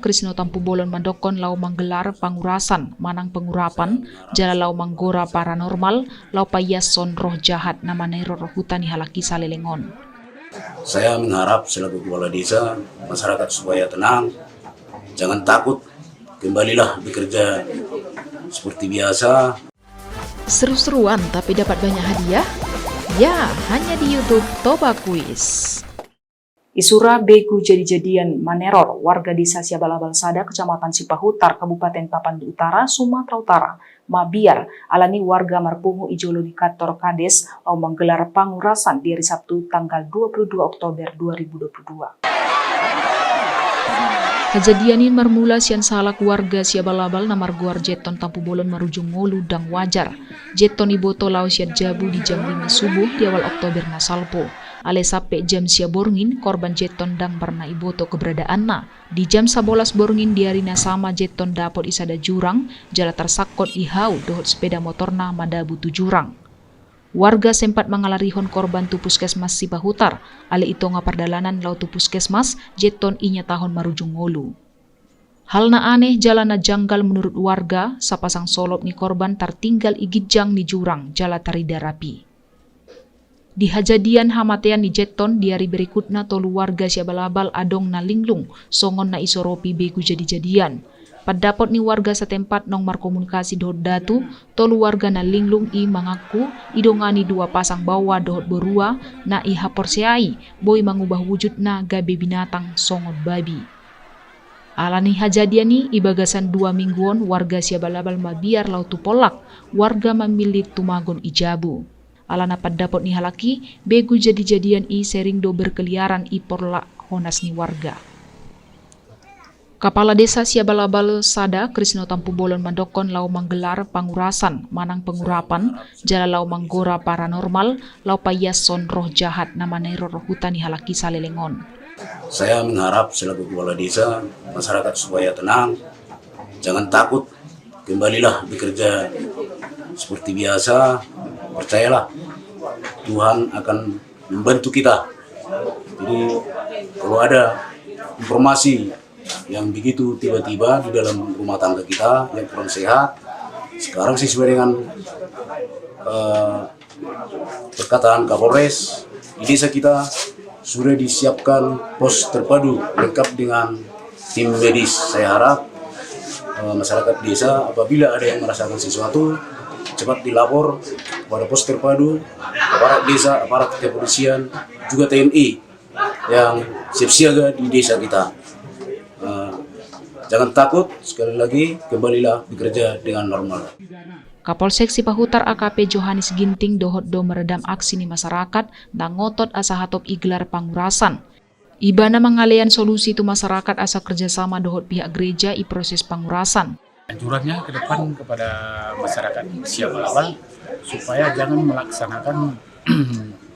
Krisno Tampubolon Mandokon lau menggelar pangurasan manang pengurapan jala lau manggora paranormal lau payason roh jahat nama nero roh hutani halaki Salelengon. Saya mengharap selaku kepala desa masyarakat supaya tenang, jangan takut, kembalilah bekerja seperti biasa. Seru-seruan tapi dapat banyak hadiah? Ya, hanya di YouTube Toba Quiz. Isura begu jadi-jadian maneror warga desa Siabalabal Sada, Kecamatan Sipahutar, Kabupaten Tapanuli Utara, Sumatera Utara. Mabiar alani warga Marpungu Ijolo di kantor Kades mau menggelar pangurasan di hari Sabtu tanggal 22 Oktober 2022. Kejadian ini bermula sian salak warga Siabalabal namar guar jeton Tampubolon marujung ngolu dang wajar. Jeton iboto lau siat jabu di jam 5 subuh di awal Oktober nasalpo. Ale sampai jam sia borngin korban jeton dang pernah iboto keberadaanna. Di jam 11 borngin diarina sama jeton dapot isada jurang jala tersakot ihau dohot sepeda motorna madabu tu jurang. Warga sempat mengalarihon korban tu puskesmas Sipahutar. Ale itu ngapardalanan lau tu puskesmas jeton inya tahun marujung ngolu. Halna aneh jalana janggal menurut warga, sapasang solop ni korban tertinggal igijang ni jurang jala tarida rapi. Di hajadian hamatean ni jeton di hari berikutnya tolu warga Siabalabal adong na linglung songon na isoropi begu jadi-jadian. Padapot ni warga setempat nong markomunikasi dohot datu, tolu warga na linglung i mengaku idongani dua pasang bawa dohot berua na i haporseai boy mengubah wujud na gabe binatang songon babi. Alani hajadian ni ibagasan 2 mingguan warga Siabalabal mabiar lau tu polak, warga memilih tumagon ijabu. Alana padapot ni halaki, begu jadi-jadian i sering do berkeliaran i porla honas ni warga. Kepala Desa Siabalabal Sada, Krisno Tampubolon Mandokon lau menggelar pangurasan manang pengurapan jala lau manggora paranormal lau payason roh jahat nama nero roh hutani halaki Salelengon. Saya mengharap selaku kepala desa masyarakat supaya tenang, jangan takut, kembalilah bekerja seperti biasa. Percayalah, Tuhan akan membantu kita. Jadi kalau ada informasi yang begitu tiba-tiba di dalam rumah tangga kita yang kurang sehat, sekarang sesuai dengan perkataan Kapolres, di desa kita sudah disiapkan pos terpadu lengkap dengan tim medis. Saya harap masyarakat desa apabila ada yang merasakan sesuatu cepat dilapor kepada pos terpadu, aparat desa, aparat kepolisian, juga TNI yang siap siaga di desa kita. Jangan takut, sekali lagi kembalilah bekerja dengan normal. Kapolsek Sipahutar AKP Johannes Ginting dohot do meredam aksi ni masyarakat dan ngotot asa hatop iglar pangurasan. Ibana mengalian solusi tu masyarakat asa kerjasama dohot pihak gereja i proses pangurasan. Anjurannya ke depan kepada masyarakat Siabalabal supaya jangan melaksanakan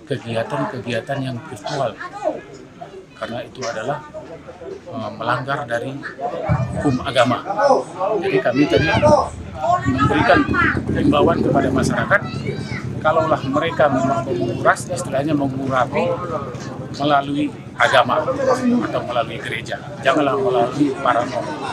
kegiatan-kegiatan yang virtual, karena itu adalah melanggar dari hukum agama. Jadi kami tadi memberikan himbauan kepada masyarakat, kalaulah mereka memang menguras, istilahnya mengurapi melalui agama atau melalui gereja, janganlah melalui paranormal.